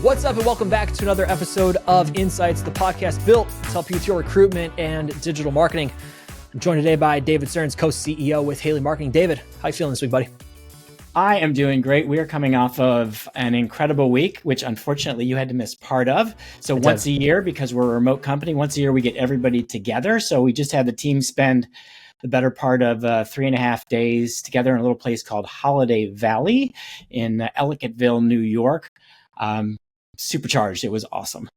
What's up, and welcome back to another episode of Insights, the podcast built to help you with your recruitment and digital marketing. I'm joined today by David Searns, co-CEO with Haley Marketing. David, how you feeling this week, buddy? I am doing great. We are coming off of an incredible week, which unfortunately you had to miss part of. So once a year, because we're a remote company, once a year we get everybody together. So we just had the team spend the better part of 3.5 days together in a little place called Holiday Valley in Ellicottville, New York. Supercharged. It was awesome.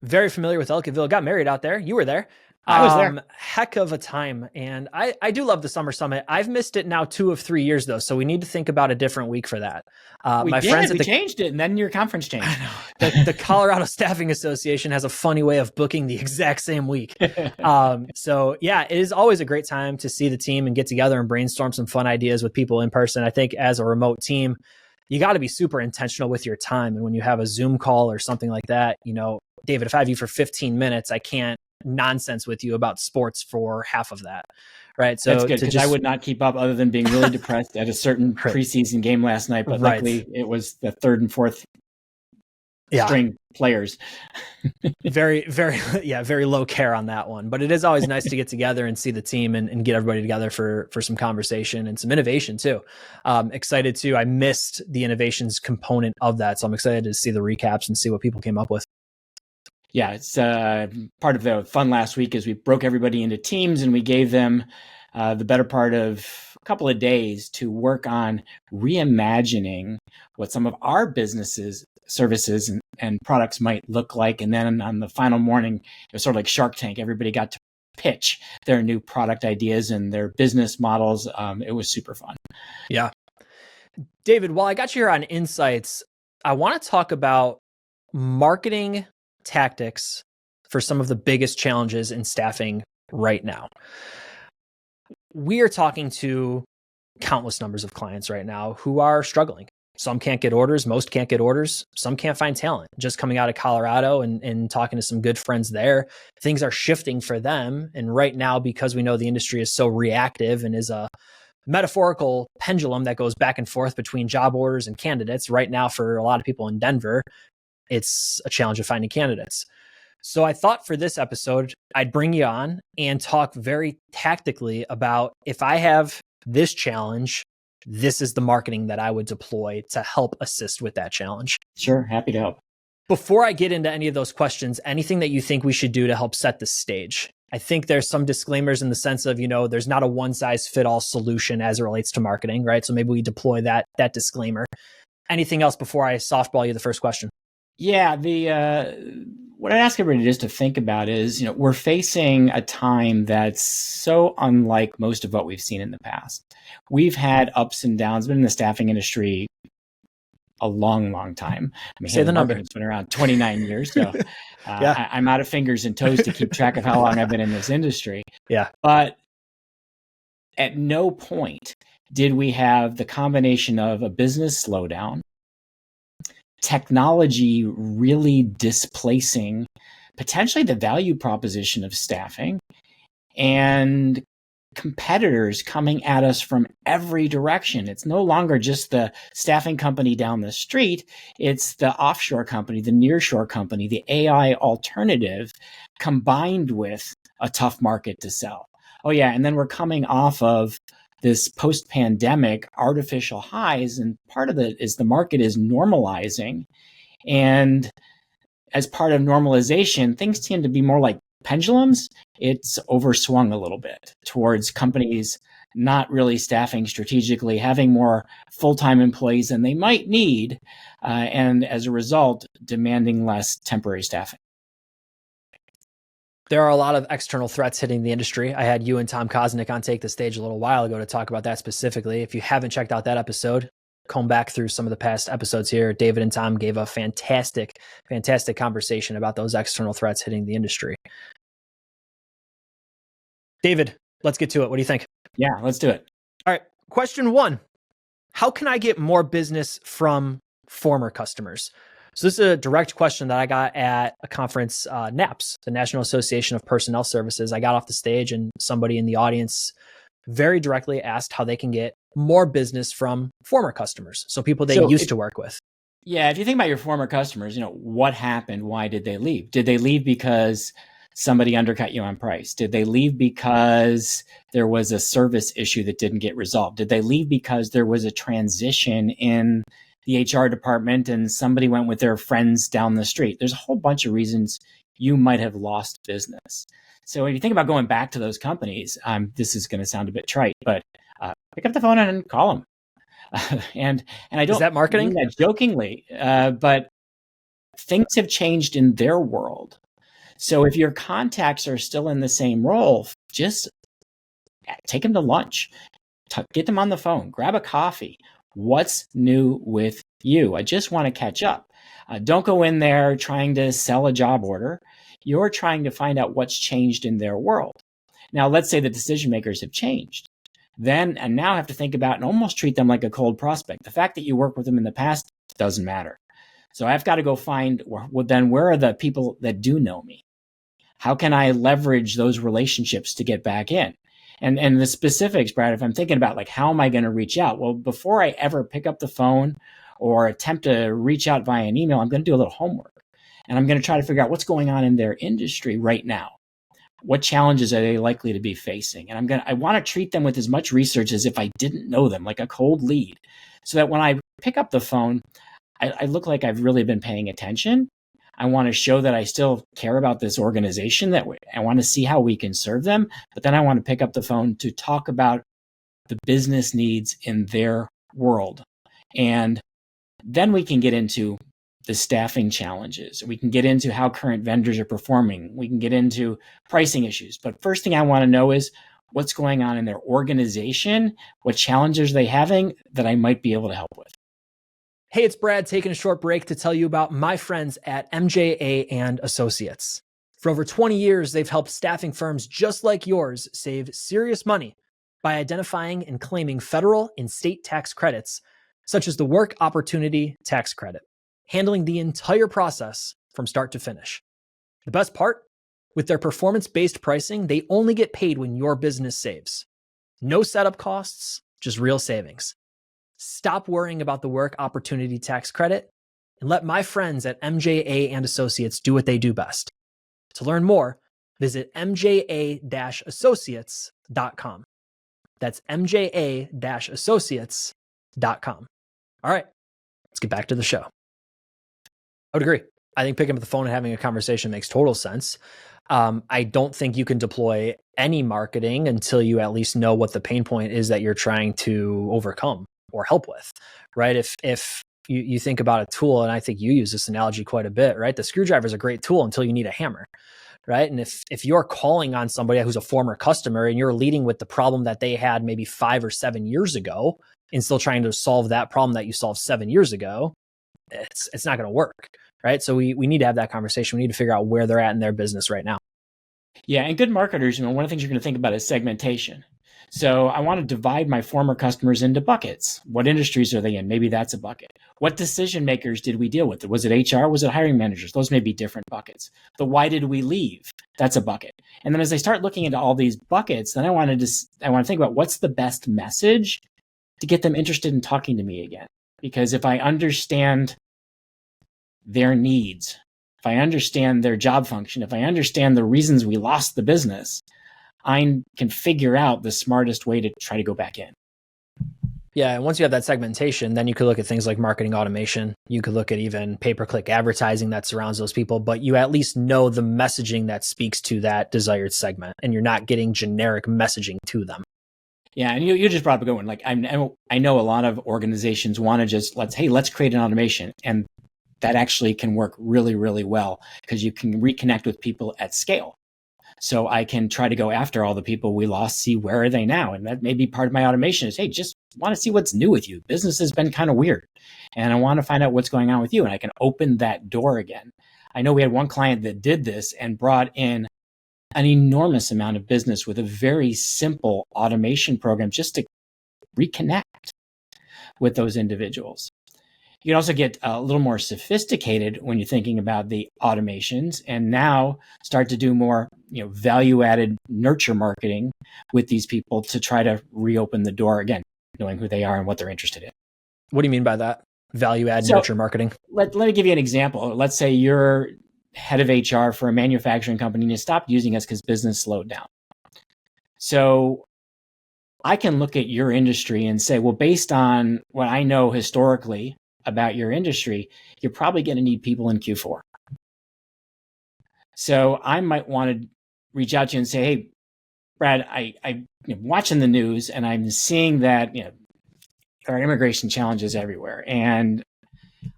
Very familiar with Ellicottville. Got married out there. You were there. I was there. Heck of a time. And I do love the Summer Summit. I've missed it now 2 of 3 years, though. So we need to think about a different week for that. We changed it, and then your conference changed. I know. The Colorado Staffing Association has a funny way of booking the exact same week. So yeah, it is always a great time to see the team and get together and brainstorm some fun ideas with people in person. I think as a remote team, you got to be super intentional with your time. And when you have a Zoom call or something like that, you know, David, if I have you for 15 minutes, I can't nonsense with you about sports for half of that. Right. So that's good, because I would not keep up other than being really depressed at a certain preseason game last night. But luckily it was the third and fourth string players. Very low care on that one. But it is always nice to get together and see the team and get everybody together for some conversation and some innovation too. Excited too. I missed the innovations component of that. So I'm excited to see the recaps and see what people came up with. Yeah, it's part of the fun last week is we broke everybody into teams and we gave them the better part of a couple of days to work on reimagining what some of our businesses, services, and products might look like. And then on the final morning, it was sort of like Shark Tank. Everybody got to pitch their new product ideas and their business models. It was super fun. Yeah. David, while I got you here on Insights, I want to talk about marketing tactics for some of the biggest challenges in staffing right now. We are talking to countless numbers of clients right now who are struggling. Some can't get orders, most can't get orders, some can't find talent. Just coming out of Colorado and talking to some good friends there, things are shifting for them. And right now, because we know the industry is so reactive and is a metaphorical pendulum that goes back and forth between job orders and candidates, right now for a lot of people in Denver, it's a challenge of finding candidates. So I thought for this episode, I'd bring you on and talk very tactically about if I have this challenge, this is the marketing that I would deploy to help assist with that challenge. Sure. Happy to help. Before I get into any of those questions, anything that you think we should do to help set the stage? I think there's some disclaimers in the sense of, there's not a one size fit all solution as it relates to marketing, right? So maybe we deploy that disclaimer. Anything else before I softball you the first question? Yeah, what I'd ask everybody just to think about is, we're facing a time that's so unlike most of what we've seen in the past. We've had ups and downs, been in the staffing industry a long, long time. I mean, say the number. It's been around 29 years. So I'm out of fingers and toes to keep track of how long I've been in this industry. Yeah. But at no point did we have the combination of a business slowdown, technology really displacing potentially the value proposition of staffing, and competitors coming at us from every direction. It's no longer just the staffing company down the street. It's the offshore company, the nearshore company, the AI alternative combined with a tough market to sell. Oh yeah. And then we're coming off of this post-pandemic artificial highs, and part of it is the market is normalizing. And as part of normalization, things tend to be more like pendulums. It's overswung a little bit towards companies not really staffing strategically, having more full-time employees than they might need, and as a result, demanding less temporary staffing. There are a lot of external threats hitting the industry. I had you and Tom Kosnick on Take the Stage a little while ago to talk about that specifically. If you haven't checked out that episode, comb back through some of the past episodes here. David and Tom gave a fantastic conversation about those external threats hitting the industry. David, let's get to it. What do you think? Yeah, let's do it. All right. Question 1. How can I get more business from former customers? So this is a direct question that I got at a conference, NAPS, the National Association of Personnel Services. I got off the stage and somebody in the audience very directly asked how they can get more business from former customers. So people they used to work with. Yeah, if you think about your former customers, what happened? Why did they leave? Did they leave because somebody undercut you on price? Did they leave because there was a service issue that didn't get resolved? Did they leave because there was a transition in the HR department and somebody went with their friends down the street? There's a whole bunch of reasons you might have lost business. So when you think about going back to those companies, this is going to sound a bit trite, but pick up the phone and call them. and I don't Is that marketing? mean that jokingly, but things have changed in their world. So if your contacts are still in the same role, just take them to lunch, get them on the phone, grab a coffee. What's new with you? I just want to catch up. Don't go in there trying to sell a job order. You're trying to find out what's changed in their world. Now, let's say the decision makers have changed. Then and now have to think about and almost treat them like a cold prospect. The fact that you worked with them in the past doesn't matter. So I've got to go find, well, then where are the people that do know me? How can I leverage those relationships to get back in? And the specifics, Brad, if I'm thinking about like, how am I going to reach out? Well, before I ever pick up the phone or attempt to reach out via an email, I'm going to do a little homework. And I'm going to try to figure out what's going on in their industry right now. What challenges are they likely to be facing? And I want to treat them with as much research as if I didn't know them, like a cold lead, so that when I pick up the phone, I look like I've really been paying attention. I want to show that I still care about this organization, that I want to see how we can serve them. But then I want to pick up the phone to talk about the business needs in their world. And then we can get into the staffing challenges. We can get into how current vendors are performing. We can get into pricing issues. But first thing I want to know is what's going on in their organization, what challenges are they having that I might be able to help with. Hey, it's Brad taking a short break to tell you about my friends at MJA and Associates. For over 20 years, they've helped staffing firms just like yours save serious money by identifying and claiming federal and state tax credits, such as the Work Opportunity Tax Credit, handling the entire process from start to finish. The best part? With their performance-based pricing, they only get paid when your business saves. No setup costs, just real savings. Stop worrying about the Work Opportunity Tax Credit and let my friends at MJA and Associates do what they do best. To learn more, visit mja-associates.com. That's mja-associates.com. All right, let's get back to the show. I would agree. I think picking up the phone and having a conversation makes total sense. I don't think you can deploy any marketing until you at least know what the pain point is that you're trying to overcome or help with, right? If you think about a tool, and I think you use this analogy quite a bit, right? The screwdriver is a great tool until you need a hammer, right? And if you're calling on somebody who's a former customer and you're leading with the problem that they had maybe 5 or 7 years ago and still trying to solve that problem that you solved 7 years ago, it's not going to work, right? So we need to have that conversation. We need to figure out where they're at in their business right now. Yeah, and good marketers, one of the things you're going to think about is segmentation. So I want to divide my former customers into buckets. What industries are they in? Maybe that's a bucket. What decision makers did we deal with? Was it HR? Was it hiring managers? Those may be different buckets. The why did we leave? That's a bucket. And then as I start looking into all these buckets, then I want to think about what's the best message to get them interested in talking to me again. Because if I understand their needs, if I understand their job function, if I understand the reasons we lost the business, I can figure out the smartest way to try to go back in. Yeah, and once you have that segmentation, then you could look at things like marketing automation. You could look at even pay-per-click advertising that surrounds those people, but you at least know the messaging that speaks to that desired segment, and you're not getting generic messaging to them. Yeah, and you just brought up a good one. Like I know a lot of organizations want to just let's create an automation, and that actually can work really, really well because you can reconnect with people at scale. So I can try to go after all the people we lost, see where are they now. And that may be part of my automation is, hey, just want to see what's new with you. Business has been kind of weird. And I want to find out what's going on with you. And I can open that door again. I know we had one client that did this and brought in an enormous amount of business with a very simple automation program just to reconnect with those individuals. You can also get a little more sophisticated when you're thinking about the automations and now start to do more, value-added nurture marketing with these people to try to reopen the door again, knowing who they are and what they're interested in. What do you mean by that? value add, So nurture marketing. let me give you an example. Let's say you're head of HR for a manufacturing company and you stopped using us because business slowed down. So I can look at your industry and say, well, based on what I know historically about your industry, you're probably going to need people in Q4. So I might want to reach out to you and say, hey, Brad, I'm watching the news and I'm seeing that there are immigration challenges everywhere. And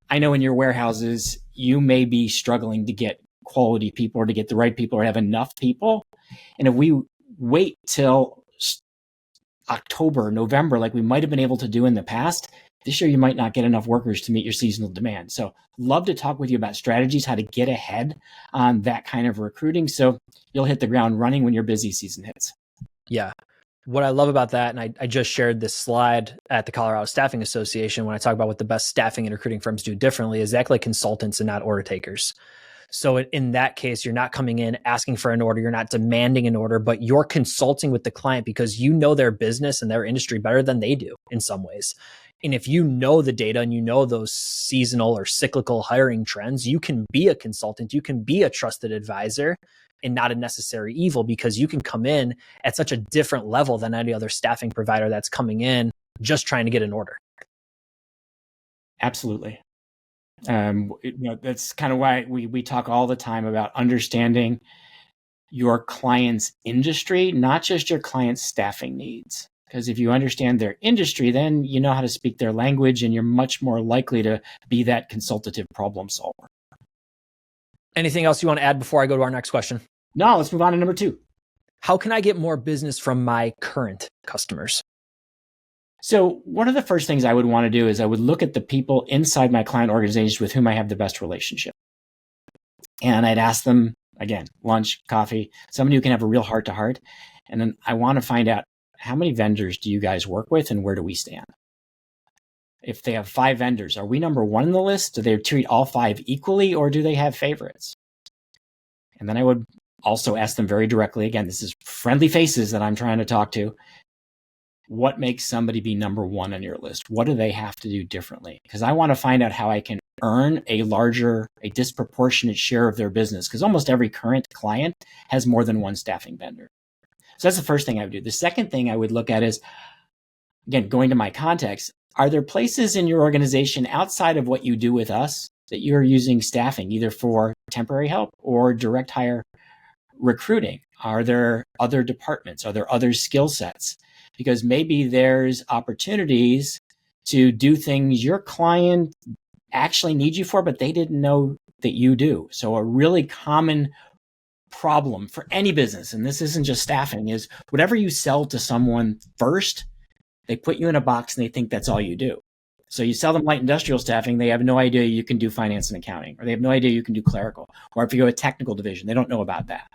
I know in your warehouses, you may be struggling to get quality people or to get the right people or have enough people. And if we wait till October, November, like we might have been able to do in the past, this year you might not get enough workers to meet your seasonal demand. So love to talk with you about strategies, how to get ahead on that kind of recruiting. So you'll hit the ground running when your busy season hits. Yeah. What I love about that, and I just shared this slide at the Colorado Staffing Association when I talk about what the best staffing and recruiting firms do differently, is act like consultants and not order takers. So in that case, you're not coming in asking for an order, you're not demanding an order, but you're consulting with the client because you know their business and their industry better than they do in some ways. And if you know the data and you know those seasonal or cyclical hiring trends, you can be a consultant, you can be a trusted advisor and not a necessary evil, because you can come in at such a different level than any other staffing provider that's coming in just trying to get an order. Absolutely. That's kind of why we talk all the time about understanding your client's industry, not just your client's staffing needs. Because if you understand their industry, then you know how to speak their language and you're much more likely to be that consultative problem solver. Anything else you want to add before I go to our next question? No, let's move on to number 2. How can I get more business from my current customers? So one of the first things I would want to do is I would look at the people inside my client organizations with whom I have the best relationship. And I'd ask them, again, lunch, coffee, somebody who can have a real heart to heart. And then I want to find out, how many vendors do you guys work with and where do we stand? If they have 5 vendors, are we number 1 in the list? Do they treat all 5 equally or do they have favorites? And then I would also ask them very directly, again, this is friendly faces that I'm trying to talk to. What makes somebody be number 1 on your list? What do they have to do differently? Because I want to find out how I can earn a disproportionate share of their business, because almost every current client has more than one staffing vendor. So that's the first thing I would do. The second thing I would look at is, again, going to my context, are there places in your organization outside of what you do with us that you're using staffing, either for temporary help or direct hire recruiting? Are there other departments? Are there other skill sets? Because maybe there's opportunities to do things your client actually needs you for, but they didn't know that you do. So a really common problem for any business, and this isn't just staffing, is whatever you sell to someone first, they put you in a box and they think that's all you do. So you sell them light industrial staffing, they have no idea you can do finance and accounting, or they have no idea you can do clerical. Or if you go to a technical division, they don't know about that.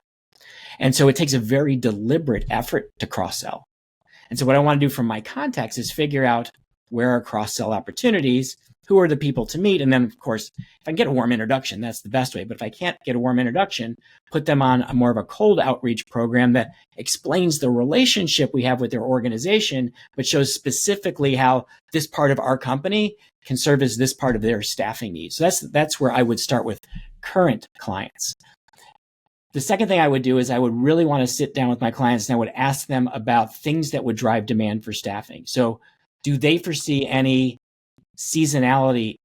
And so it takes a very deliberate effort to cross-sell. And so what I want to do from my context is figure out where are cross-sell opportunities, who are the people to meet, and then, of course, if I can get a warm introduction, that's the best way. But if I can't get a warm introduction, put them on a more of a cold outreach program that explains the relationship we have with their organization, but shows specifically how this part of our company can serve as this part of their staffing needs. So that's where I would start with current clients. The second thing I would do is I would really want to sit down with my clients and I would ask them about things that would drive demand for staffing. So do they foresee any seasonality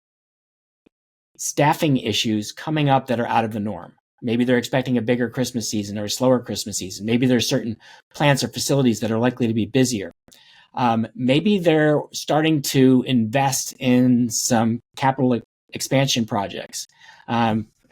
staffing issues coming up that are out of the norm? Maybe they're expecting a bigger Christmas season or a slower Christmas season. Maybe there's certain plants or facilities that are likely to be busier. Maybe they're starting to invest in some capital expansion projects.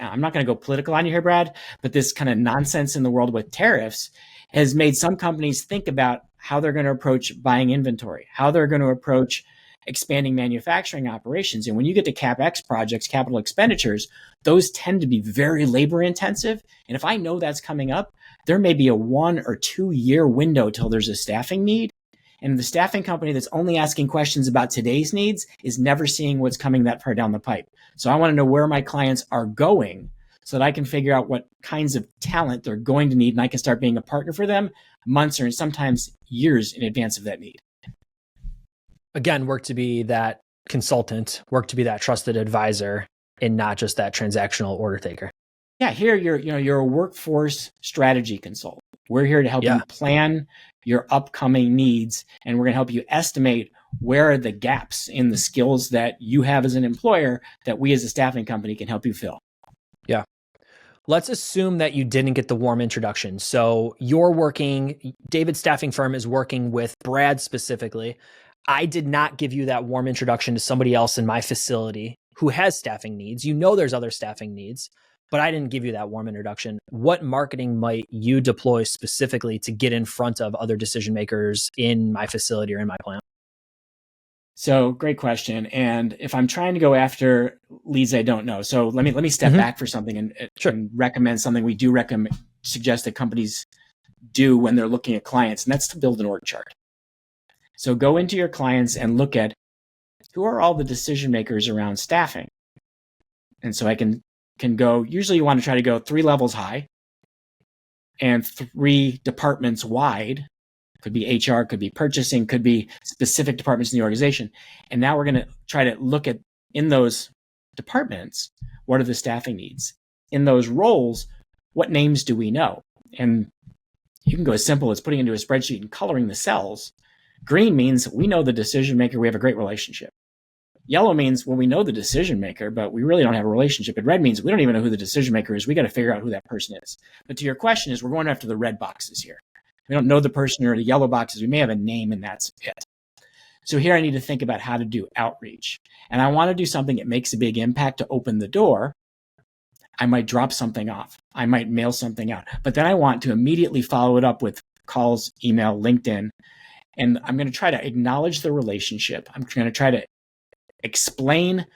I'm not going to go political on you here, Brad, but this kind of nonsense in the world with tariffs has made some companies think about how they're going to approach buying inventory, how they're going to approach expanding manufacturing operations. And when you get to CapEx projects, capital expenditures, those tend to be very labor intensive. And if I know that's coming up, there may be a 1 or 2 year window till there's a staffing need. And the staffing company that's only asking questions about today's needs is never seeing what's coming that far down the pipe. So I want to know where my clients are going so that I can figure out what kinds of talent they're going to need, and I can start being a partner for them months or sometimes years in advance of that need. Again, work to be that consultant, work to be that trusted advisor and not just that transactional order taker. Yeah, here you're a workforce strategy consultant. We're here to help you plan your upcoming needs, and we're going to help you estimate where are the gaps in the skills that you have as an employer that we as a staffing company can help you fill. Yeah. Let's assume that you didn't get the warm introduction. So David's staffing firm is working with Brad specifically. I did not give you that warm introduction to somebody else in my facility who has staffing needs. You know there's other staffing needs, but I didn't give you that warm introduction. What marketing might you deploy specifically to get in front of other decision makers in my facility or in my plant? So great question. And if I'm trying to go after leads I don't know, so let me step back for something and recommend something we do suggest that companies do when they're looking at clients, and that's to build an org chart. So go into your clients and look at who are all the decision makers around staffing. And so I can go, usually you want to try to go 3 levels high and 3 departments wide. Could be HR, could be purchasing, could be specific departments in the organization. And now we're going to try to look at, in those departments, what are the staffing needs? In those roles, what names do we know? And you can go as simple as putting into a spreadsheet and coloring the cells. Green means we know the decision maker, we have a great relationship. Yellow means, well, we know the decision maker, but we really don't have a relationship. And red means we don't even know who the decision maker is. We got to figure out who that person is. But to your question is, we're going after the red boxes here. We don't know the person, or the yellow boxes. We may have a name, and that's it. So here I need to think about how to do outreach. And I want to do something that makes a big impact to open the door. I might drop something off. I might mail something out. But then I want to immediately follow it up with calls, email, LinkedIn. And I'm going to try to acknowledge the relationship. I'm going to try to explain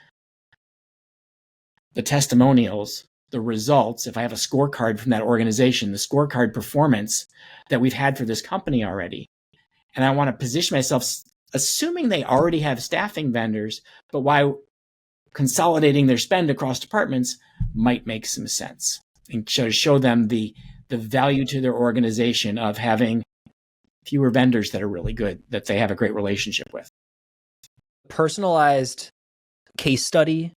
the testimonials, the results. If I have a scorecard from that organization, the scorecard performance that we've had for this company already. And I want to position myself, assuming they already have staffing vendors, but why consolidating their spend across departments might make some sense, and show them the value to their organization of having fewer vendors that are really good, that they have a great relationship with. Personalized case study,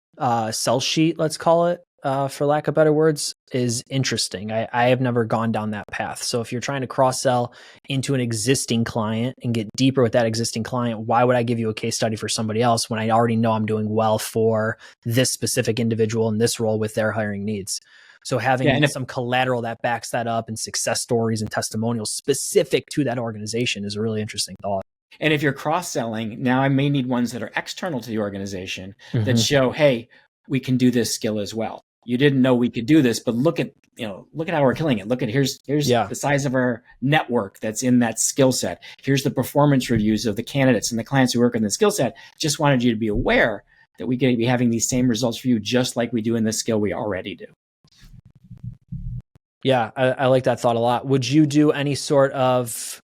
sell sheet, let's call it, for lack of better words, is interesting. I have never gone down that path. So if you're trying to cross-sell into an existing client and get deeper with that existing client, why would I give you a case study for somebody else when I already know I'm doing well for this specific individual in this role with their hiring needs? So having some collateral that backs that up and success stories and testimonials specific to that organization is a really interesting thought. And if you're cross-selling, now I may need ones that are external to the organization that show, hey, we can do this skill as well. You didn't know we could do this, but look at how we're killing it. Look at here's the size of our network that's in that skill set. Here's the performance reviews of the candidates and the clients who work in the skill set. Just wanted you to be aware that we could be having these same results for you, just like we do in this skill we already do. Yeah, I like that thought a lot. Would you do any sort of,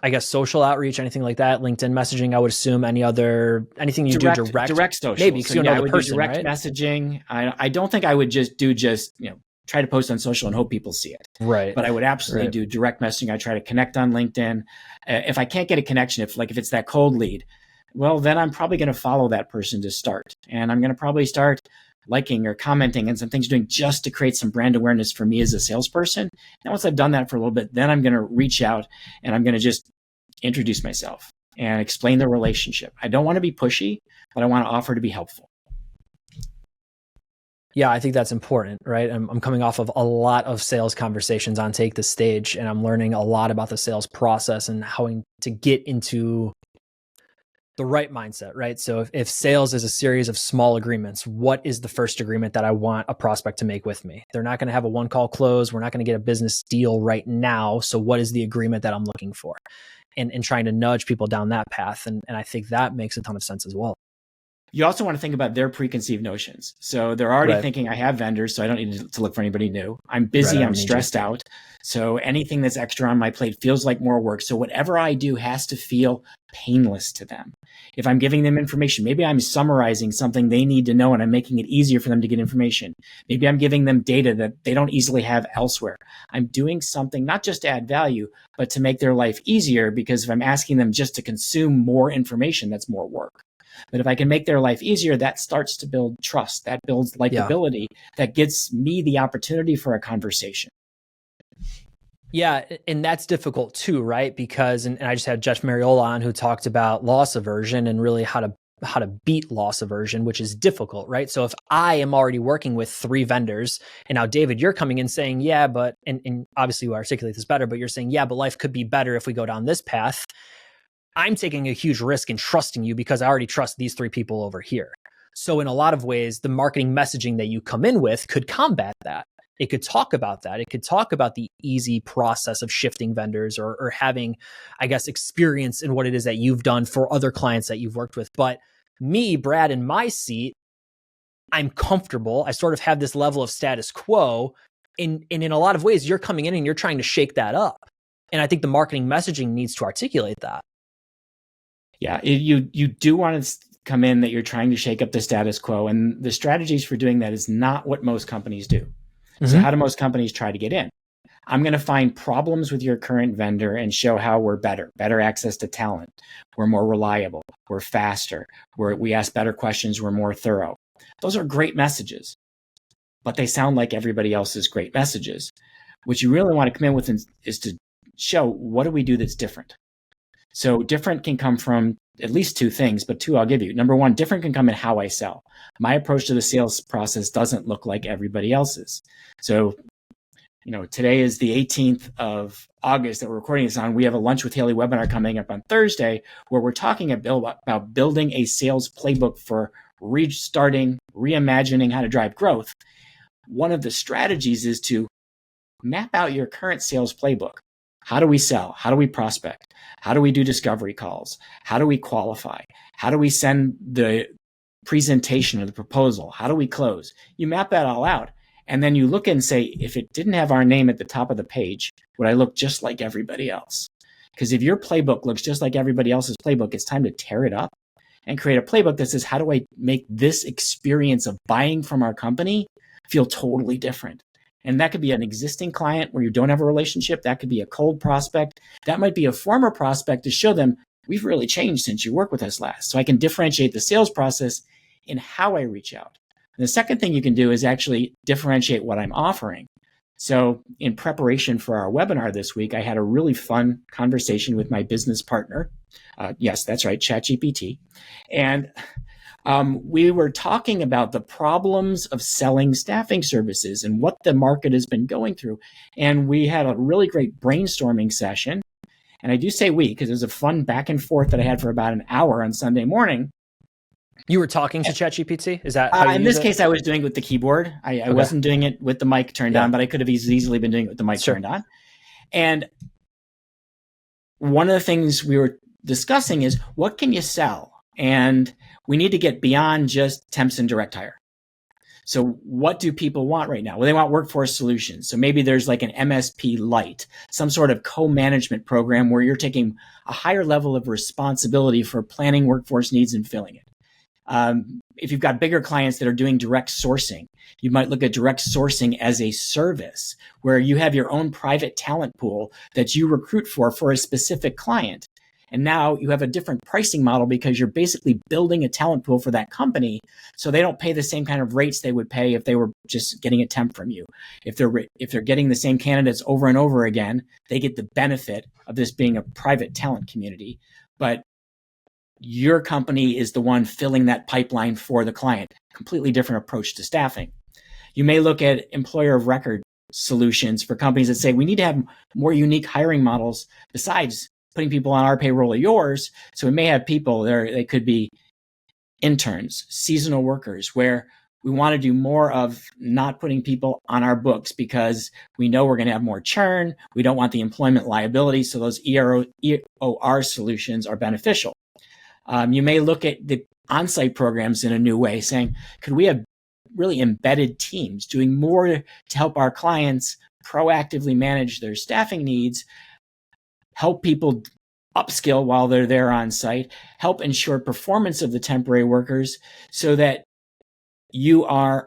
I guess, social outreach, anything like that? LinkedIn messaging, I would assume. Anything you do direct social. Maybe because you know the person, direct right? messaging. I don't think I would just try to post on social and hope people see it. Right. But I would absolutely do direct messaging. I try to connect on LinkedIn. If I can't get a connection, if it's that cold lead, well, then I'm probably going to follow that person to start, and I'm going to probably start liking or commenting and some things doing just to create some brand awareness for me as a salesperson. And once I've done that for a little bit, then I'm going to reach out and I'm going to just introduce myself and explain the relationship. I don't want to be pushy, but I want to offer to be helpful. Yeah, I think that's important, right? I'm coming off of a lot of sales conversations on Take the Stage, and I'm learning a lot about the sales process and how to get into the right mindset, right? So if sales is a series of small agreements, what is the first agreement that I want a prospect to make with me? They're not going to have a one-call close. We're not going to get a business deal right now. So what is the agreement that I'm looking for? And trying to nudge people down that path. And I think that makes a ton of sense as well. You also want to think about their preconceived notions. So they're already thinking, I have vendors, so I don't need to look for anybody new. I'm busy, I'm stressed out. So anything that's extra on my plate feels like more work. So whatever I do has to feel painless to them. If I'm giving them information, maybe I'm summarizing something they need to know and I'm making it easier for them to get information. Maybe I'm giving them data that they don't easily have elsewhere. I'm doing something not just to add value, but to make their life easier, because if I'm asking them just to consume more information, that's more work. But if I can make their life easier, that starts to build trust. That builds likability. That gets me the opportunity for a conversation. Yeah, and that's difficult too, right? Because and I just had Jeff Mariola on who talked about loss aversion and really how to beat loss aversion, which is difficult, right? So if I am already working with 3 vendors, and now David, you're coming in saying, yeah, but and obviously you articulate this better, but you're saying, yeah, but life could be better if we go down this path. I'm taking a huge risk in trusting you because I already trust these 3 people over here. So in a lot of ways, the marketing messaging that you come in with could combat that. It could talk about that. It could talk about the easy process of shifting vendors or having, I guess, experience in what it is that you've done for other clients that you've worked with. But me, Brad, in my seat, I'm comfortable. I sort of have this level of status quo. And in a lot of ways, you're coming in and you're trying to shake that up. And I think the marketing messaging needs to articulate that. Yeah, you do want to come in that you're trying to shake up the status quo. And the strategies for doing that is not what most companies do. Mm-hmm. So how do most companies try to get in? I'm going to find problems with your current vendor and show how we're better access to talent. We're more reliable. We're faster. We ask better questions. We're more thorough. Those are great messages, but they sound like everybody else's great messages. What you really want to come in with is to show, what do we do that's different? So different can come from at least 2 things, but 2 I'll give you. Number 1, different can come in how I sell. My approach to the sales process doesn't look like everybody else's. So, today is the 18th of August that we're recording this on. We have a Lunch with Haley webinar coming up on Thursday where we're talking about building a sales playbook for restarting, reimagining how to drive growth. One of the strategies is to map out your current sales playbook. How do we sell? How do we prospect? How do we do discovery calls? How do we qualify? How do we send the presentation or the proposal? How do we close? You map that all out. And then you look and say, if it didn't have our name at the top of the page, would I look just like everybody else? Because if your playbook looks just like everybody else's playbook, it's time to tear it up and create a playbook that says, how do I make this experience of buying from our company feel totally different? And that could be an existing client where you don't have a relationship. That could be a cold prospect. That might be a former prospect to show them, we've really changed since you worked with us last. So I can differentiate the sales process in how I reach out. And the second thing you can do is actually differentiate what I'm offering. So in preparation for our webinar this week, I had a really fun conversation with my business partner. Yes, that's right, ChatGPT. And we were talking about the problems of selling staffing services and what the market has been going through. And we had a really great brainstorming session. And I do say we, because it was a fun back and forth that I had for about an hour on Sunday morning. You were talking to ChatGPT? Is that how you in this case, I was doing it with the keyboard. I wasn't doing it with the mic turned on, but I could have easily been doing it with the mic turned on. And one of the things we were discussing is, what can you sell? And we need to get beyond just temps and direct hire. So what do people want right now? Well, they want workforce solutions. So maybe there's like an MSP Lite, some sort of co-management program where you're taking a higher level of responsibility for planning workforce needs and filling it. If you've got bigger clients that are doing direct sourcing, you might look at direct sourcing as a service where you have your own private talent pool that you recruit for a specific client. And now you have a different pricing model because you're basically building a talent pool for that company. So they don't pay the same kind of rates they would pay if they were just getting a temp from you. If they're getting the same candidates over and over again, they get the benefit of this being a private talent community. But your company is the one filling that pipeline for the client. Completely different approach to staffing. You may look at employer of record solutions for companies that say, we need to have more unique hiring models besides putting people on our payroll or yours. So we may have people there. They could be interns, seasonal workers, where we want to do more of not putting people on our books because we know we're going to have more churn. We don't want the employment liability. So those EOR solutions are beneficial. You may look at the on-site programs in a new way, saying, could we have really embedded teams doing more to help our clients proactively manage their staffing needs, help people upskill while they're there on site, help ensure performance of the temporary workers so that you are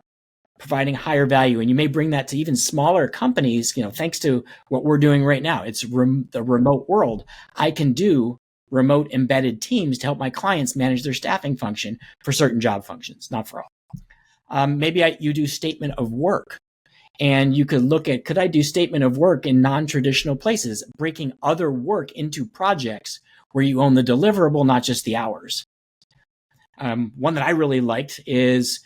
providing higher value. And you may bring that to even smaller companies, thanks to what we're doing right now. It's the remote world. I can do remote embedded teams to help my clients manage their staffing function for certain job functions, not for all. Maybe you do statement of work. And you could look at, could I do statement of work in non-traditional places, breaking other work into projects where you own the deliverable, not just the hours. One that I really liked is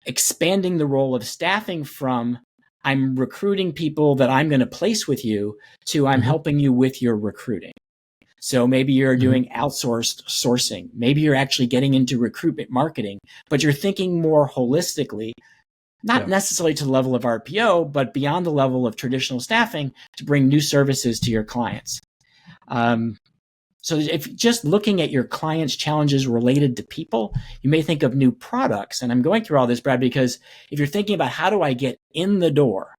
expanding the role of staffing from I'm recruiting people that I'm going to place with you to I'm helping you with your recruiting. So maybe you're doing outsourced sourcing. Maybe you're actually getting into recruitment marketing, but you're thinking more holistically, not necessarily to the level of RPO, but beyond the level of traditional staffing to bring new services to your clients. So if just looking at your clients' challenges related to people, you may think of new products. And I'm going through all this, Brad, because if you're thinking about how do I get in the door,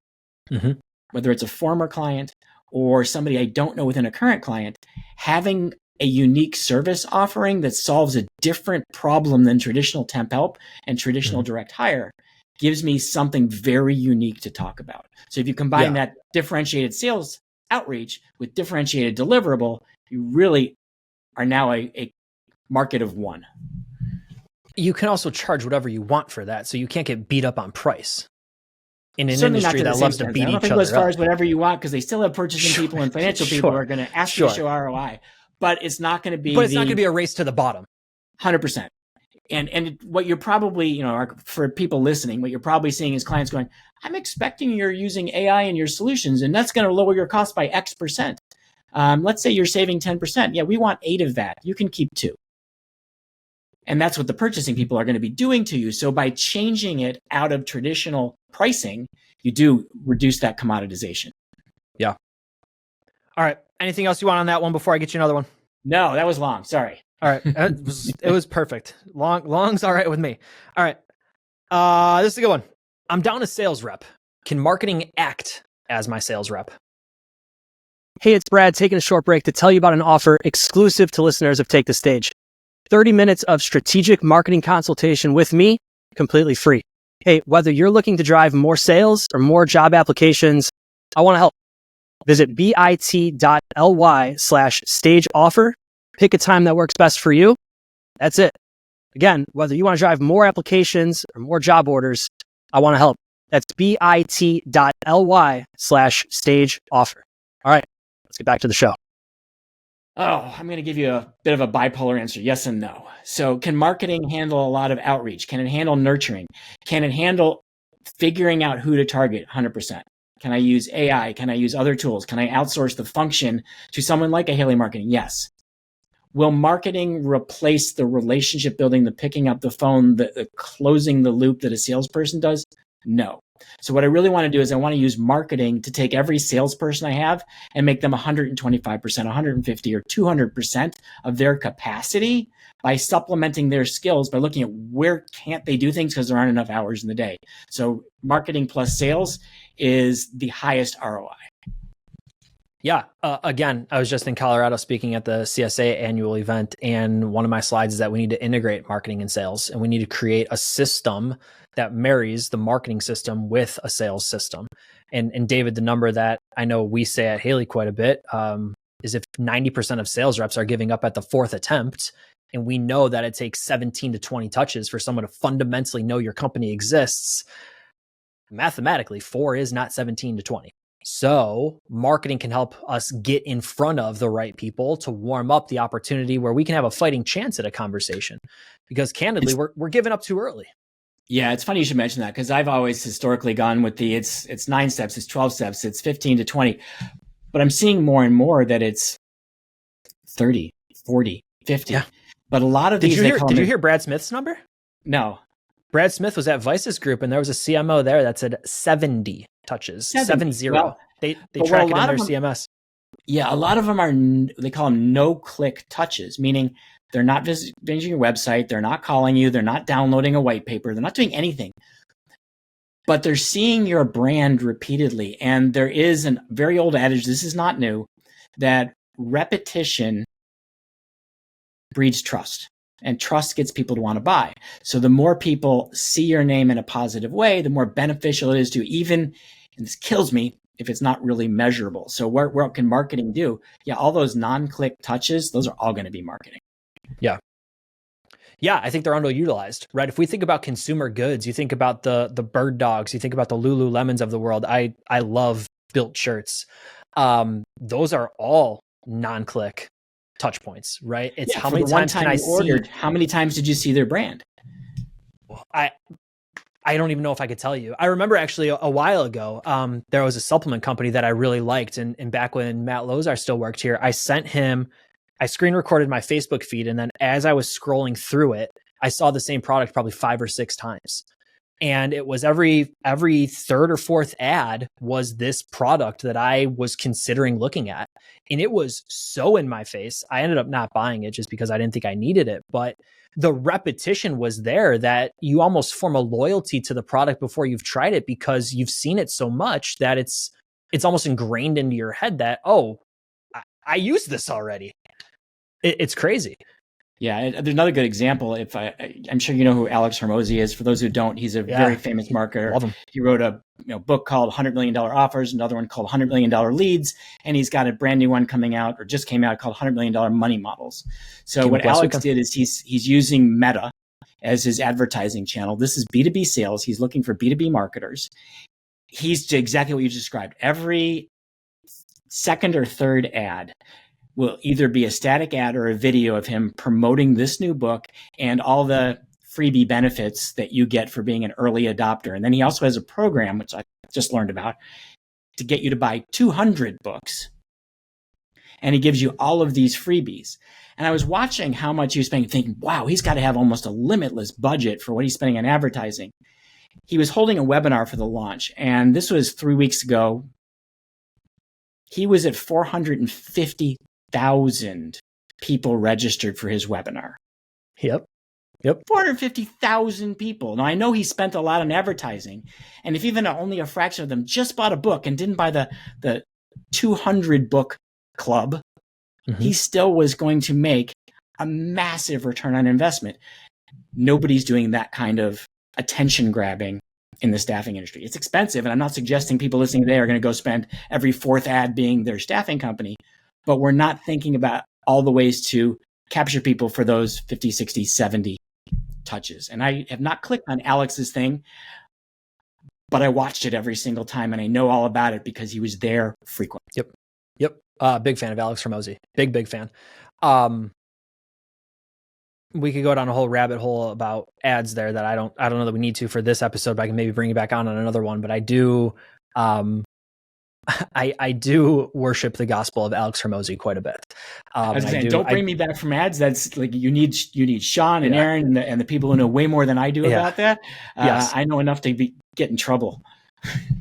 whether it's a former client or somebody I don't know within a current client, having a unique service offering that solves a different problem than traditional temp help and traditional direct hire gives me something very unique to talk about. So if you combine that differentiated sales outreach with differentiated deliverable, you really are now a market of one. You can also charge whatever you want for that, so you can't get beat up on price. In an Certainly industry that loves to beat each other up. As far as whatever you want, because they still have purchasing people and financial people who are going to ask you to show ROI, but it's not going to be. But it's not going to be a race to the bottom. 100%. And what you're probably, for people listening, what you're probably seeing is clients going, I'm expecting you're using AI in your solutions, and that's going to lower your cost by X percent. Let's say you're saving 10%. Yeah, we want 8 of that. You can keep 2. And that's what the purchasing people are going to be doing to you. So by changing it out of traditional pricing, you do reduce that commoditization. Yeah. All right. Anything else you want on that one before I get you another one? No, that was long. Sorry. All right. It was perfect. Long's all right with me. All right. This is a good one. I'm down a sales rep. Can marketing act as my sales rep? Hey, it's Brad taking a short break to tell you about an offer exclusive to listeners of Take the Stage. 30 minutes of strategic marketing consultation with me, completely free. Hey, whether you're looking to drive more sales or more job applications, I want to help. Visit bit.ly/stage offer. Pick a time that works best for you. That's it. Again, whether you want to drive more applications or more job orders, I want to help. That's bit.ly/stage offer. All right, let's get back to the show. Oh, I'm going to give you a bit of a bipolar answer. Yes and no. So can marketing handle a lot of outreach? Can it handle nurturing? Can it handle figuring out who to target? 100%. Can I use AI? Can I use other tools? Can I outsource the function to someone like a Haley Marketing? Yes. Will marketing replace the relationship building, the picking up the phone, the closing the loop that a salesperson does? No. So what I really want to do is I want to use marketing to take every salesperson I have and make them 125%, 150 or 200% of their capacity by supplementing their skills by looking at where can't they do things because there aren't enough hours in the day. So marketing plus sales is the highest ROI. Yeah. Again, I was just in Colorado speaking at the CSA annual event, and one of my slides is that we need to integrate marketing and sales, and we need to create a system that marries the marketing system with a sales system. And David, the number that I know we say at Haley quite a bit is if 90% of sales reps are giving up at the 4th attempt, and we know that it takes 17 to 20 touches for someone to fundamentally know your company exists, mathematically, 4 is not 17 to 20. So marketing can help us get in front of the right people to warm up the opportunity where we can have a fighting chance at a conversation, because candidly, we're giving up too early. Yeah, it's funny you should mention that, because I've always historically gone with it's 9 steps, it's 12 steps, it's 15 to 20. But I'm seeing more and more that it's 30, 40, 50. Yeah. But a lot of did you hear Brad Smith's number? No. Brad Smith was at Vice's group, and there was a CMO there that said 70 touches, 70. Well, they track it in their CMS. Yeah, a lot of them are, they call them no-click touches, meaning they're not visiting your website, they're not calling you, they're not downloading a white paper, they're not doing anything. But they're seeing your brand repeatedly. And there is a very old adage, this is not new, that repetition breeds trust. And trust gets people to want to buy. So the more people see your name in a positive way, the more beneficial it is to even, and this kills me, if it's not really measurable. So what can marketing do? Yeah, all those non-click touches, those are all going to be marketing. Yeah. Yeah, I think they're underutilized, right? If we think about consumer goods, you think about the Bird Dogs, you think about the Lululemons of the world. I love built shirts. Those are all non-click touch points, right? It's how many times can I see? How many times did you see their brand? I don't even know if I could tell you. I remember actually a while ago, there was a supplement company that I really liked. And back when Matt Lozar still worked here, I screen recorded my Facebook feed. And then as I was scrolling through it, I saw the same product probably 5 or 6 times. And it was every third or fourth ad was this product that I was considering looking at. And it was so in my face. I ended up not buying it just because I didn't think I needed it. But the repetition was there that you almost form a loyalty to the product before you've tried it because you've seen it so much that it's almost ingrained into your head that, oh, I use this already. It's crazy. Yeah, there's another good example. I'm sure you know who Alex Hormozi is. For those who don't, he's a very famous marketer. Love him. He wrote a book called $100 Million Offers, another one called $100 Million Leads, and he's got a brand new one coming out or just came out called $100 Million Money Models. So what Alex did is he's using Meta as his advertising channel. This is B2B sales. He's looking for B2B marketers. He's exactly what you described. Every second or third ad will either be a static ad or a video of him promoting this new book and all the freebie benefits that you get for being an early adopter. And then he also has a program, which I just learned about, to get you to buy 200 books. And he gives you all of these freebies. And I was watching how much he was spending, thinking, wow, he's got to have almost a limitless budget for what he's spending on advertising. He was holding a webinar for the launch, and this was 3 weeks ago. He was at 450,000 people registered for his webinar. Yep. 450,000 people. Now, I know he spent a lot on advertising, and if even only a fraction of them just bought a book and didn't buy the 200 book club, he still was going to make a massive return on investment. Nobody's doing that kind of attention grabbing in the staffing industry. It's expensive, and I'm not suggesting people listening today are going to go spend every fourth ad being their staffing company, but we're not thinking about all the ways to capture people for those 50, 60, 70 touches. And I have not clicked on Alex's thing, but I watched it every single time, and I know all about it because he was there frequently. Yep. Big fan of Alex Hormozi. Big fan. We could go down a whole rabbit hole about ads there that I don't know that we need to for this episode, but I can maybe bring you back on another one. But I do, I do worship the gospel of Alex Hormozi quite a bit. I was saying, don't bring me back from ads. That's like you need Sean and Aaron and the people who know way more than I do about that. Yes. I know enough to get in trouble.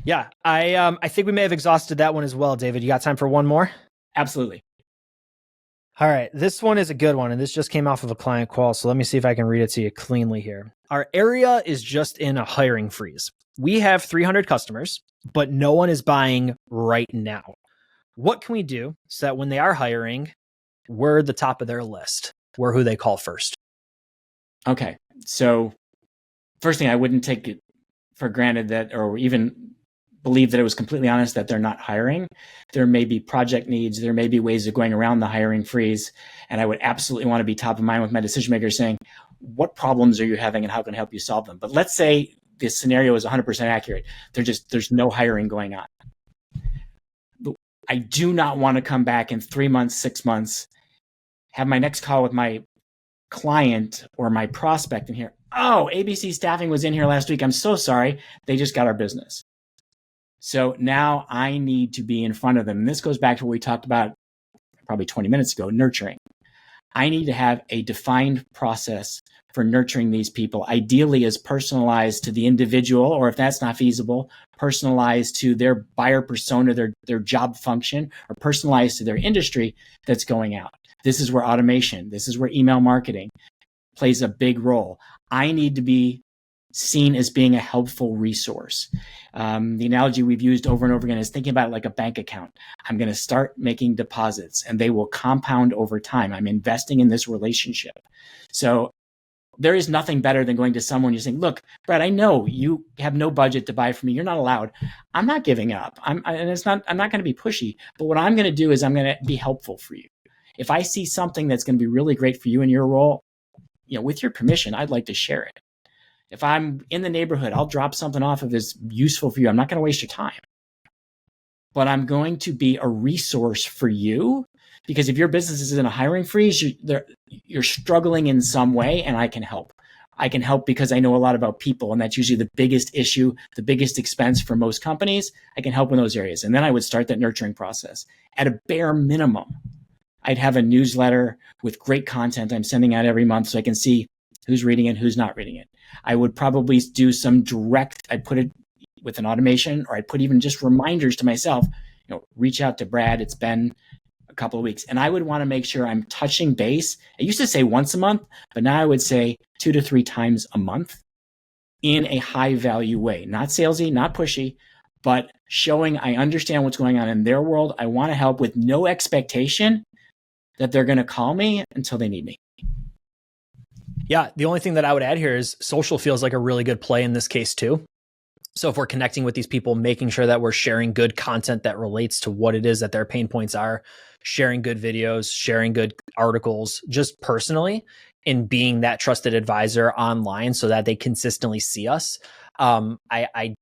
Yeah, I think we may have exhausted that one as well, David. You got time for one more? Absolutely. All right, this one is a good one, and this just came off of a client call, so let me see if I can read it to you cleanly here. Our area is just in a hiring freeze. We have 300 customers, but no one is buying right now. What can we do so that when they are hiring, we're the top of their list? We're who they call first. Okay, so first thing, I wouldn't take it for granted that, or even believe that it was completely honest that they're not hiring. There may be project needs. There may be ways of going around the hiring freeze. And I would absolutely want to be top of mind with my decision makers saying, what problems are you having and how can I help you solve them? But let's say this scenario is 100% accurate. There's no hiring going on. I do not want to come back in 3 months, 6 months, have my next call with my client or my prospect and hear, oh, ABC Staffing was in here last week. I'm so sorry. They just got our business. So now I need to be in front of them. And this goes back to what we talked about probably 20 minutes ago, nurturing. I need to have a defined process for nurturing these people, ideally as personalized to the individual, or if that's not feasible, personalized to their buyer persona, their job function, or personalized to their industry that's going out. This is where automation, this is where email marketing plays a big role. I need to be seen as being a helpful resource. The analogy we've used over and over again is thinking about it like a bank account. I'm going to start making deposits and they will compound over time. I'm investing in this relationship. So there is nothing better than going to someone you're saying, look, Brad, I know you have no budget to buy from me. You're not allowed. I'm not giving up. I'm not going to be pushy, but what I'm going to do is I'm going to be helpful for you. If I see something that's going to be really great for you in your role, with your permission, I'd like to share it. If I'm in the neighborhood, I'll drop something off if it's useful for you. I'm not going to waste your time, but I'm going to be a resource for you, because if your business is in a hiring freeze, you're struggling in some way, and I can help. I can help because I know a lot about people, and that's usually the biggest issue, the biggest expense for most companies. I can help in those areas. And then I would start that nurturing process. At a bare minimum, I'd have a newsletter with great content I'm sending out every month so I can see who's reading it, who's not reading it. I would probably do some direct, I'd put it with an automation, or I'd put even just reminders to myself, reach out to Brad. It's been a couple of weeks. And I would want to make sure I'm touching base. I used to say once a month, but now I would say 2 to 3 times a month in a high value way, not salesy, not pushy, but showing I understand what's going on in their world. I want to help with no expectation that they're going to call me until they need me. Yeah. The only thing that I would add here is social feels like a really good play in this case too. So if we're connecting with these people, making sure that we're sharing good content that relates to what it is that their pain points are, sharing good videos, sharing good articles, just personally, and being that trusted advisor online so that they consistently see us. I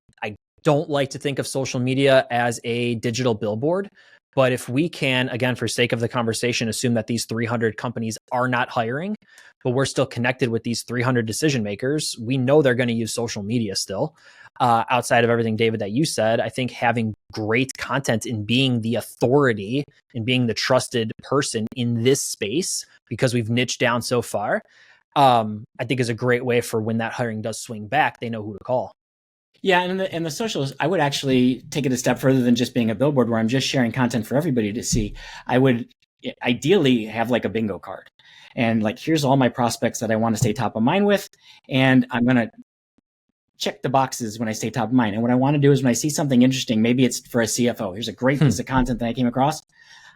don't like to think of social media as a digital billboard, but if we can, again, for sake of the conversation, assume that these 300 companies are not hiring, but we're still connected with these 300 decision makers, we know they're going to use social media still. Outside of everything, David, that you said, I think having great content and being the authority and being the trusted person in this space, because we've niched down so far, I think is a great way for when that hiring does swing back, they know who to call. Yeah, and the socials, I would actually take it a step further than just being a billboard where I'm just sharing content for everybody to see. I would ideally have like a bingo card. And like, here's all my prospects that I want to stay top of mind with. And I'm going to check the boxes when I stay top of mind. And what I want to do is when I see something interesting, maybe it's for a CFO, here's a great piece of content that I came across.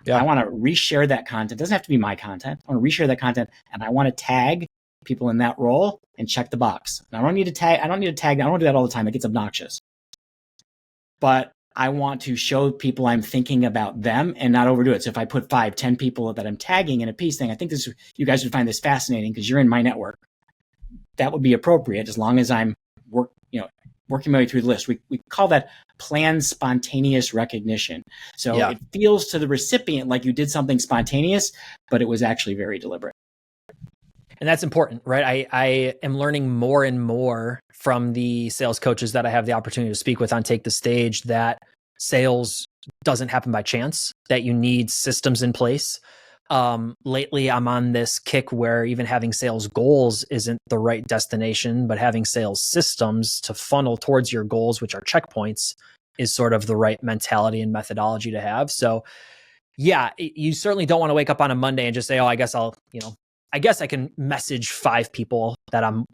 Yeah. I want to reshare that content. It doesn't have to be my content. I want to reshare that content, and I want to tag people in that role and check the box. And I don't need to tag. I don't do that all the time. It gets obnoxious. But I want to show people I'm thinking about them and not overdo it. So if I put 5, 10 people that I'm tagging in a piece thing, I think you guys would find this fascinating because you're in my network. That would be appropriate as long as I'm working my way through the list. We call that planned spontaneous recognition. So It feels to the recipient like you did something spontaneous, but it was actually very deliberate. And that's important, right? I am learning more and more from the sales coaches that I have the opportunity to speak with on Take the Stage that sales doesn't happen by chance, that you need systems in place. Lately, I'm on this kick where even having sales goals isn't the right destination, but having sales systems to funnel towards your goals, which are checkpoints, is sort of the right mentality and methodology to have. So yeah, you certainly don't want to wake up on a Monday and just say, oh, I guess I can message 5 people that I'm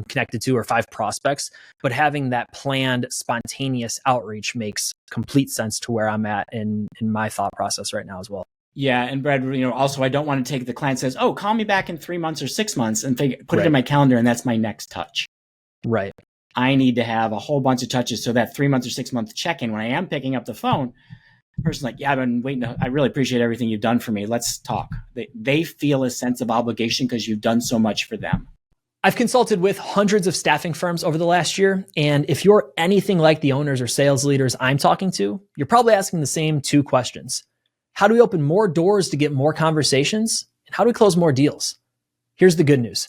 connected to or 5 prospects, but having that planned spontaneous outreach makes complete sense to where I'm at in my thought process right now as well. Yeah. And Brad, also, I don't want to take the client says, oh, call me back in 3 months or 6 months and put it in my calendar. And that's my next touch. Right. I need to have a whole bunch of touches so that 3 months or 6 month check-in, when I am picking up the phone, the person's like, yeah, I've been waiting. I really appreciate everything you've done for me. Let's talk. They feel a sense of obligation because you've done so much for them. I've consulted with hundreds of staffing firms over the last year. And if you're anything like the owners or sales leaders I'm talking to, you're probably asking the same 2 questions. How do we open more doors to get more conversations? And how do we close more deals? Here's the good news.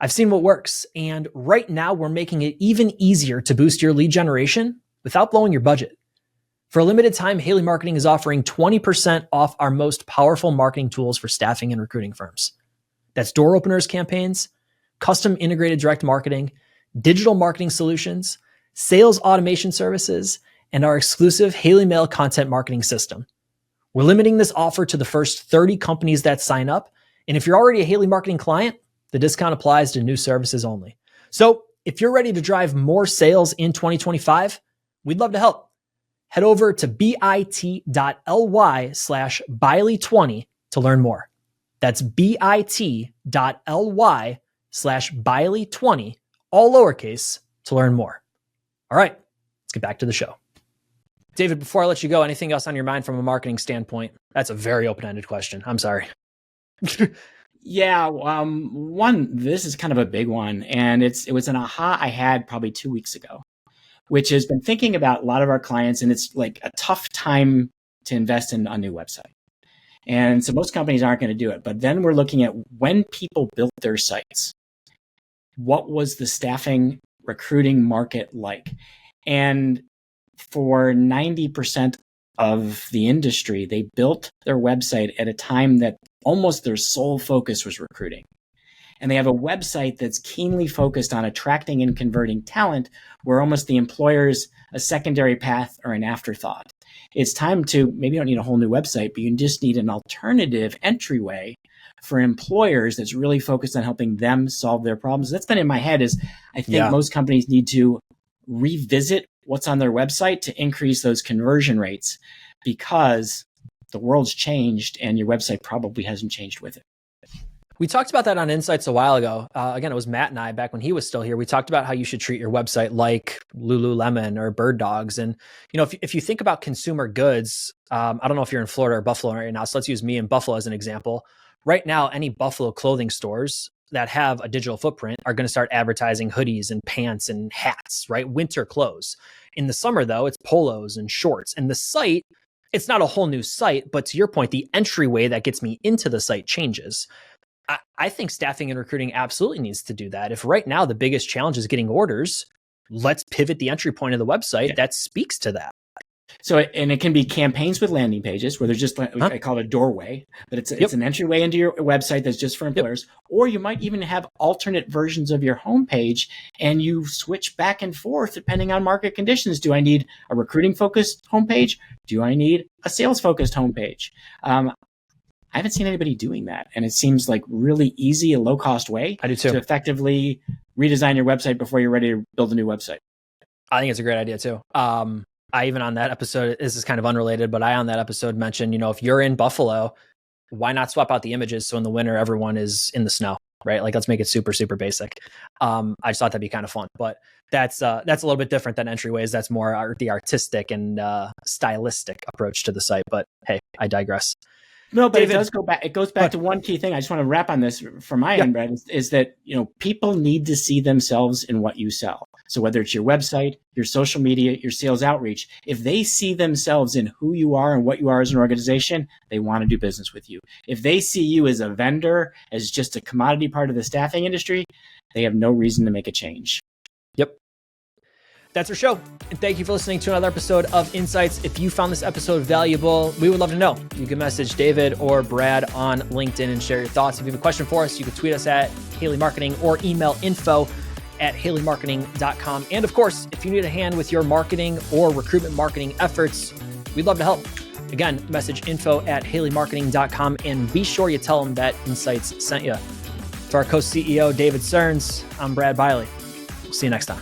I've seen what works. And right now we're making it even easier to boost your lead generation without blowing your budget. For a limited time, Haley Marketing is offering 20% off our most powerful marketing tools for staffing and recruiting firms. That's door openers campaigns, custom integrated direct marketing, digital marketing solutions, sales automation services, and our exclusive Haley Mail content marketing system. We're limiting this offer to the first 30 companies that sign up. And if you're already a Haley Marketing client, the discount applies to new services only. So if you're ready to drive more sales in 2025, we'd love to help. Head over to bit.ly/Bialy20 to learn more. That's bit.ly/Bialy20 Bialy20, all lowercase, to learn more. All right, let's get back to the show. David, before I let you go, anything else on your mind from a marketing standpoint? That's a very open-ended question. I'm sorry. Yeah, this is kind of a big one, and it was an aha I had probably 2 weeks ago, which has been thinking about a lot of our clients, and it's like a tough time to invest in a new website. And so most companies aren't going to do it. But then we're looking at when people built their sites, what was the staffing recruiting market like? And for 90% of the industry, they built their website at a time that almost their sole focus was recruiting. And they have a website that's keenly focused on attracting and converting talent, where almost the employer's a secondary path or an afterthought. It's time to, maybe you don't need a whole new website, but you just need an alternative entryway for employers that's really focused on helping them solve their problems. That's been in my head is I think most companies need to revisit what's on their website to increase those conversion rates, because the world's changed and your website probably hasn't changed with it. We talked about that on Insights a while ago. Again, it was Matt and I back when he was still here. We talked about how you should treat your website like Lululemon or Bird Dogs. And, you know, if you think about consumer goods, I don't know if you're in Florida or Buffalo right now. So let's use me in Buffalo as an example. Right now, any Buffalo clothing stores that have a digital footprint are going to start advertising hoodies and pants and hats, right? Winter clothes. In the summer, though, it's polos and shorts. And the site, it's not a whole new site, but to your point, the entryway that gets me into the site changes. I think staffing and recruiting absolutely needs to do that. If right now the biggest challenge is getting orders, let's pivot the entry point of the website that speaks to that. So, and it can be campaigns with landing pages where there's just, I call it a doorway, but it's an entryway into your website that's just for employers. Or you might even have alternate versions of your homepage and you switch back and forth depending on market conditions. Do I need a recruiting focused homepage? Do I need a sales focused homepage? I haven't seen anybody doing that. And it seems like really easy, a low cost way I do too. To effectively redesign your website before you're ready to build a new website. I think it's a great idea too. I even on that episode, this is kind of unrelated, but I on that episode mentioned, you know, if you're in Buffalo, why not swap out the images so in the winter everyone is in the snow, right? Like let's make it super, super basic. I just thought that'd be kind of fun, but that's a little bit different than entryways. That's more the artistic and stylistic approach to the site. But hey, I digress. No, but David, it goes back to one key thing. I just want to wrap on this from my end, Brad, is that, you know, people need to see themselves in what you sell. So whether it's your website, your social media, your sales outreach, if they see themselves in who you are and what you are as an organization, they want to do business with you. If they see you as a vendor, as just a commodity part of the staffing industry, they have no reason to make a change. Yep. That's our show. And thank you for listening to another episode of Insights. If you found this episode valuable, we would love to know. You can message David or Brad on LinkedIn and share your thoughts. If you have a question for us, you can tweet us at Haley Marketing or email info@haleymarketing.com. And of course, if you need a hand with your marketing or recruitment marketing efforts, we'd love to help. Again, message info@haleymarketing.com and be sure you tell them that Insights sent you. To our co-CEO, David Searns, I'm Brad Bialy. We'll see you next time.